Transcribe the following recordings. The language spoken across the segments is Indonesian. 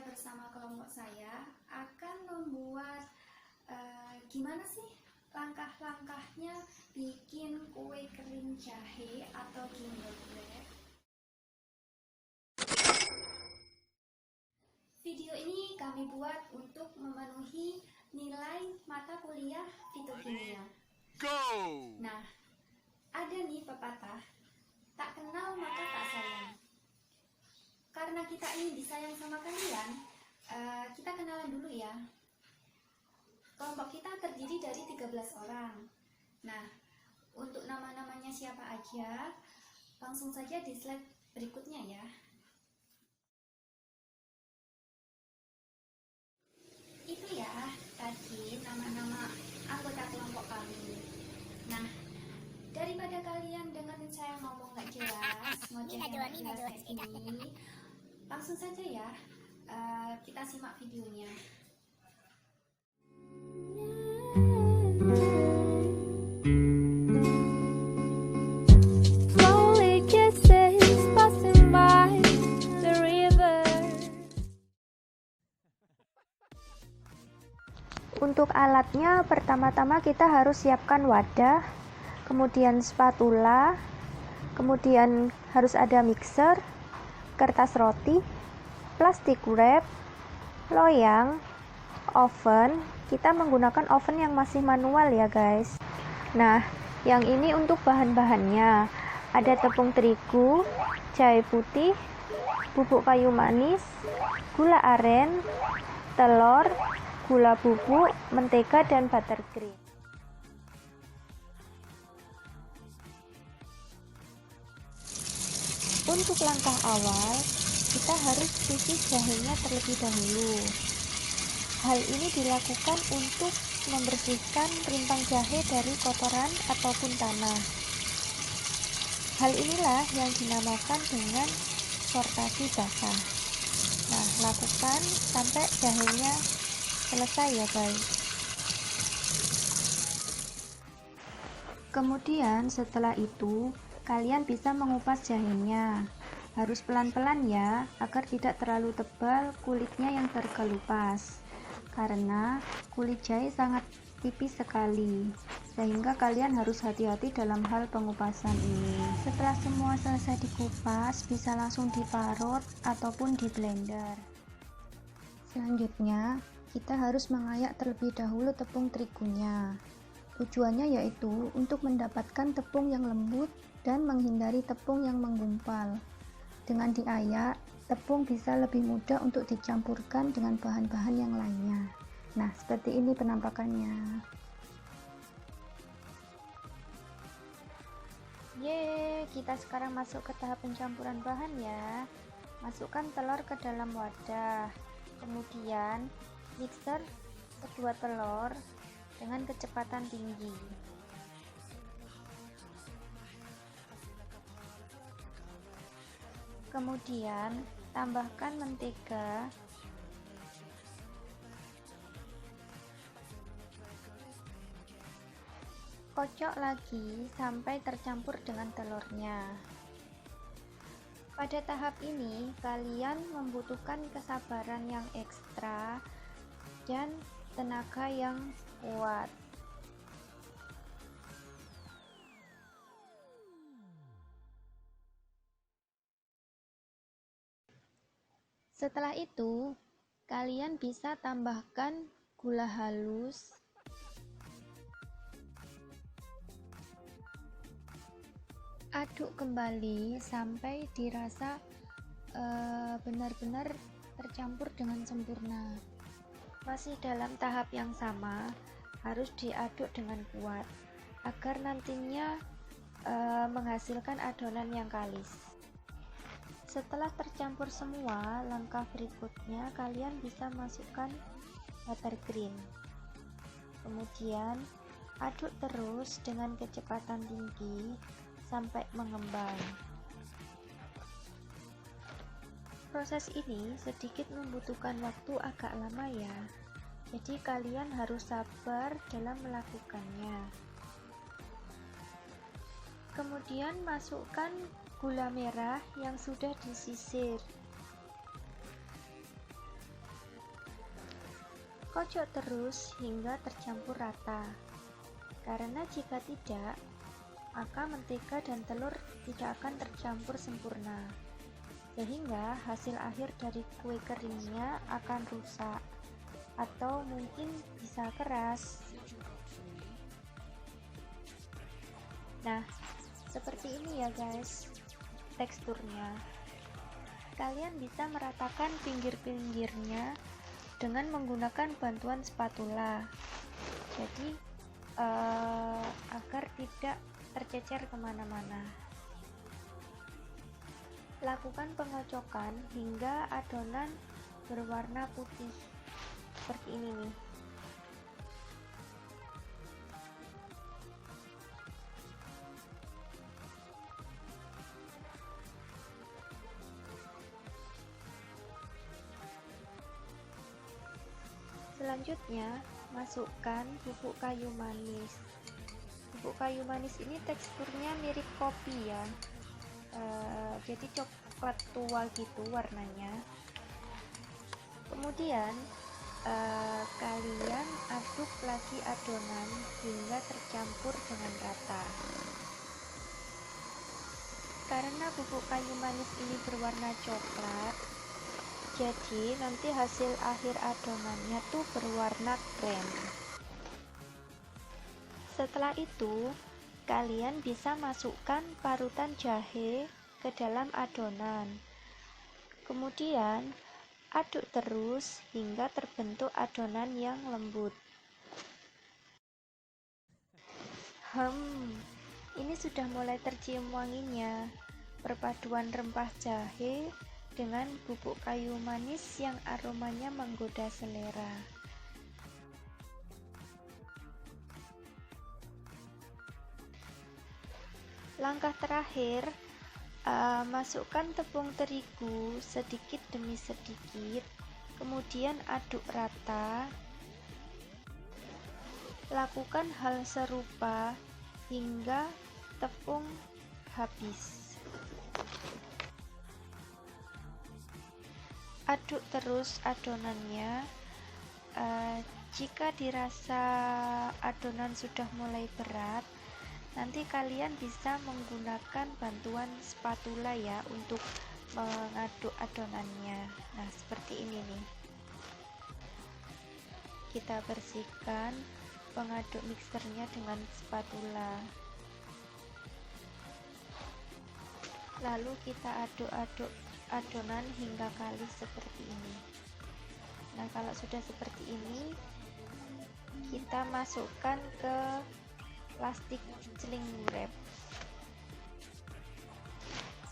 bersama kelompok saya akan membuat gimana sih langkah-langkahnya bikin kue kering jahe atau gingerbread. Video ini kami buat untuk memenuhi nilai mata kuliah fitokimia. Nah, ada nih pepatah, tak kenal maka tak sayang. Karena kita ini disayang sama kalian, kita kenalan dulu ya. Kelompok kita terdiri dari 13 orang. Nah, untuk nama-namanya siapa aja, langsung saja di slide berikutnya ya. Itu ya tadi nama-nama anggota kelompok kami. Nah, daripada kalian dengerin saya ngomong gak jelas, ngoceh gak jelas kayak gini, langsung saja ya, kita simak videonya. Untuk alatnya, pertama-tama kita harus siapkan wadah, kemudian spatula, kemudian harus ada mixer, kertas roti, plastik wrap, loyang, oven. Kita menggunakan oven yang masih manual ya guys. Nah, yang ini untuk bahan-bahannya. Ada tepung terigu, jahe putih, bubuk kayu manis, gula aren, telur, gula bubuk, mentega, dan buttercream. Untuk langkah awal, kita harus cuci jahenya terlebih dahulu. Hal ini dilakukan untuk membersihkan rintang jahe dari kotoran ataupun tanah. Hal inilah yang dinamakan dengan sortasi basah. Nah, lakukan sampai jahenya selesai ya guys. Kemudian setelah itu kalian bisa mengupas jahenya. Harus pelan-pelan ya, agar tidak terlalu tebal kulitnya yang terkelupas, karena kulit jahe sangat tipis sekali, sehingga kalian harus hati-hati dalam hal pengupasan ini. Setelah semua selesai dikupas, bisa langsung diparut ataupun di blender. Selanjutnya kita harus mengayak terlebih dahulu tepung terigunya. Tujuannya yaitu untuk mendapatkan tepung yang lembut dan menghindari tepung yang menggumpal. Dengan diayak, tepung bisa lebih mudah untuk dicampurkan dengan bahan-bahan yang lainnya. Nah, seperti ini penampakannya. Yeay, kita sekarang masuk ke tahap pencampuran bahan ya. Masukkan telur ke dalam wadah. Kemudian mixer kedua telur dengan kecepatan tinggi. Kemudian tambahkan mentega, kocok lagi sampai tercampur dengan telurnya. Pada tahap ini kalian membutuhkan kesabaran yang ekstra dan tenaga yang kuat. Setelah itu, kalian bisa tambahkan gula halus, aduk kembali sampai dirasa benar-benar tercampur dengan sempurna. Masih dalam tahap yang sama, harus diaduk dengan kuat agar nantinya menghasilkan adonan yang kalis. Setelah tercampur semua, langkah berikutnya kalian bisa masukkan buttercream. Kemudian aduk terus dengan kecepatan tinggi sampai mengembang. Proses ini sedikit membutuhkan waktu agak lama ya, jadi kalian harus sabar dalam melakukannya. Kemudian masukkan gula merah yang sudah disisir. Kocok terus hingga tercampur rata, karena jika tidak, maka mentega dan telur tidak akan tercampur sempurna, sehingga hasil akhir dari kue keringnya akan rusak atau mungkin bisa keras. Nah, seperti ini ya guys teksturnya. Kalian bisa meratakan pinggir-pinggirnya dengan menggunakan bantuan spatula, jadi agar tidak tercecer kemana-mana. Lakukan pengocokan hingga adonan berwarna putih seperti ini nih. Selanjutnya, masukkan bubuk kayu manis. Bubuk kayu manis ini teksturnya mirip kopi ya, jadi coklat tua gitu warnanya. Kemudian kalian aduk lagi adonan hingga tercampur dengan rata. Karena bubuk kayu manis ini berwarna coklat, jadi nanti hasil akhir adonannya tuh berwarna krem. Setelah itu, kalian bisa masukkan parutan jahe ke dalam adonan. Kemudian, aduk terus hingga terbentuk adonan yang lembut. Ini sudah mulai tercium wanginya. Perpaduan rempah jahe dengan bubuk kayu manis yang aromanya menggoda selera. Langkah terakhir, masukkan tepung terigu sedikit demi sedikit, kemudian aduk rata. Lakukan hal serupa hingga tepung habis. Aduk terus adonannya. Jika dirasa adonan sudah mulai berat, nanti kalian bisa menggunakan bantuan spatula ya untuk mengaduk adonannya. Nah, seperti ini nih. Kita bersihkan pengaduk mixernya dengan spatula. Lalu kita aduk-aduk adonan hingga kalis seperti ini. Nah, kalau sudah seperti ini, kita masukkan ke plastik cling wrap.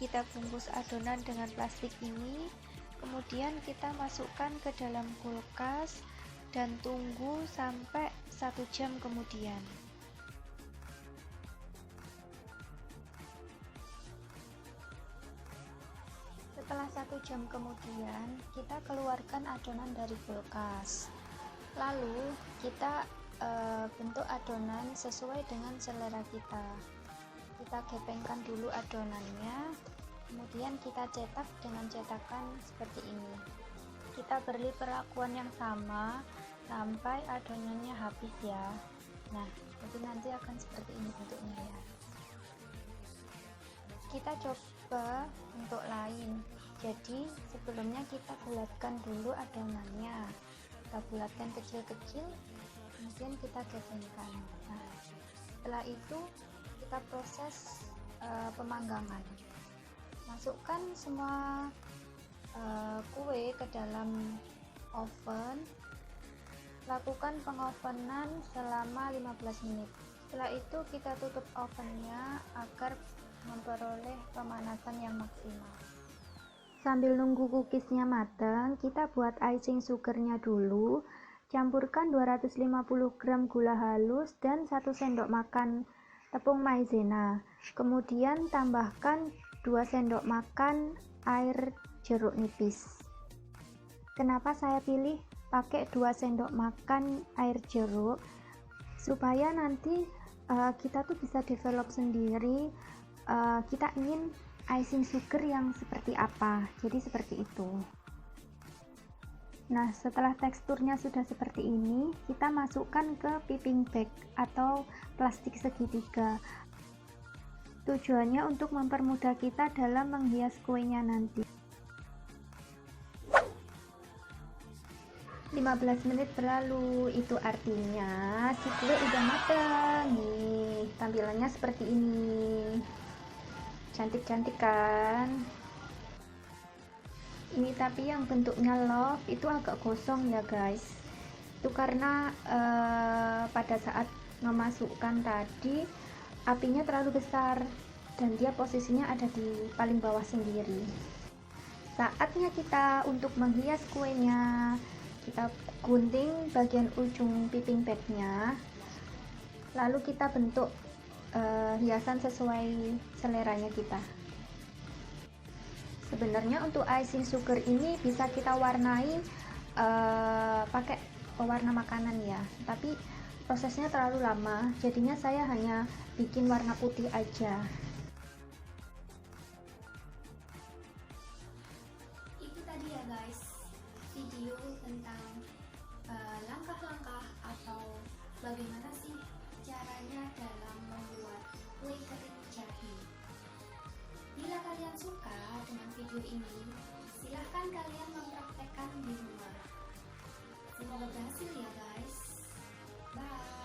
Kita bungkus adonan dengan plastik ini, kemudian kita masukkan ke dalam kulkas dan tunggu sampai 1 jam kemudian. Setelah 1 jam kemudian, kita keluarkan adonan dari kulkas. Lalu kita bentuk adonan sesuai dengan selera kita. Kita gepengkan dulu adonannya, kemudian kita cetak dengan cetakan seperti ini. Kita beri perlakuan yang sama sampai adonannya habis ya. Nah, jadi nanti akan seperti ini bentuknya ya. Kita coba bentuk lain. Jadi sebelumnya kita bulatkan dulu adonannya. Kita bulatkan kecil-kecil, kemudian kita gepengkan. Nah, setelah itu kita proses pemanggangan. Masukkan semua kue ke dalam oven. Lakukan pengovenan selama 15 menit. Setelah itu kita tutup ovennya agar memperoleh pemanasan yang maksimal. Sambil nunggu cookiesnya matang, kita buat icing sugarnya dulu. Campurkan 250 gram gula halus dan 1 sendok makan tepung maizena. Kemudian tambahkan 2 sendok makan air jeruk nipis. Kenapa saya pilih pakai 2 sendok makan air jeruk? Supaya nanti kita tuh bisa develop sendiri, kita ingin icing sugar yang seperti apa, jadi seperti itu. Nah, setelah teksturnya sudah seperti ini, kita masukkan ke piping bag atau plastik segitiga. Tujuannya untuk mempermudah kita dalam menghias kuenya nanti. 15 menit berlalu, itu artinya si kue udah mateng. Nih, tampilannya seperti ini. Cantik-cantik kan? Ini tapi yang bentuknya love itu agak gosong ya guys, itu karena pada saat memasukkan tadi apinya terlalu besar dan dia posisinya ada di paling bawah sendiri. Saatnya kita untuk menghias kuenya, kita gunting bagian ujung piping bagnya, lalu kita bentuk hiasan sesuai seleranya kita. Sebenarnya untuk icing sugar ini bisa kita warnai pakai pewarna makanan ya, tapi prosesnya terlalu lama, jadinya saya hanya bikin warna putih aja. Itu tadi ya guys, video tentang langkah-langkah atau bagaimana sih caranya dalam membuat kue kering jahe. Bila kalian suka dengan video ini, silahkan kalian mempraktekkan di rumah. Semoga berhasil ya guys. Bye.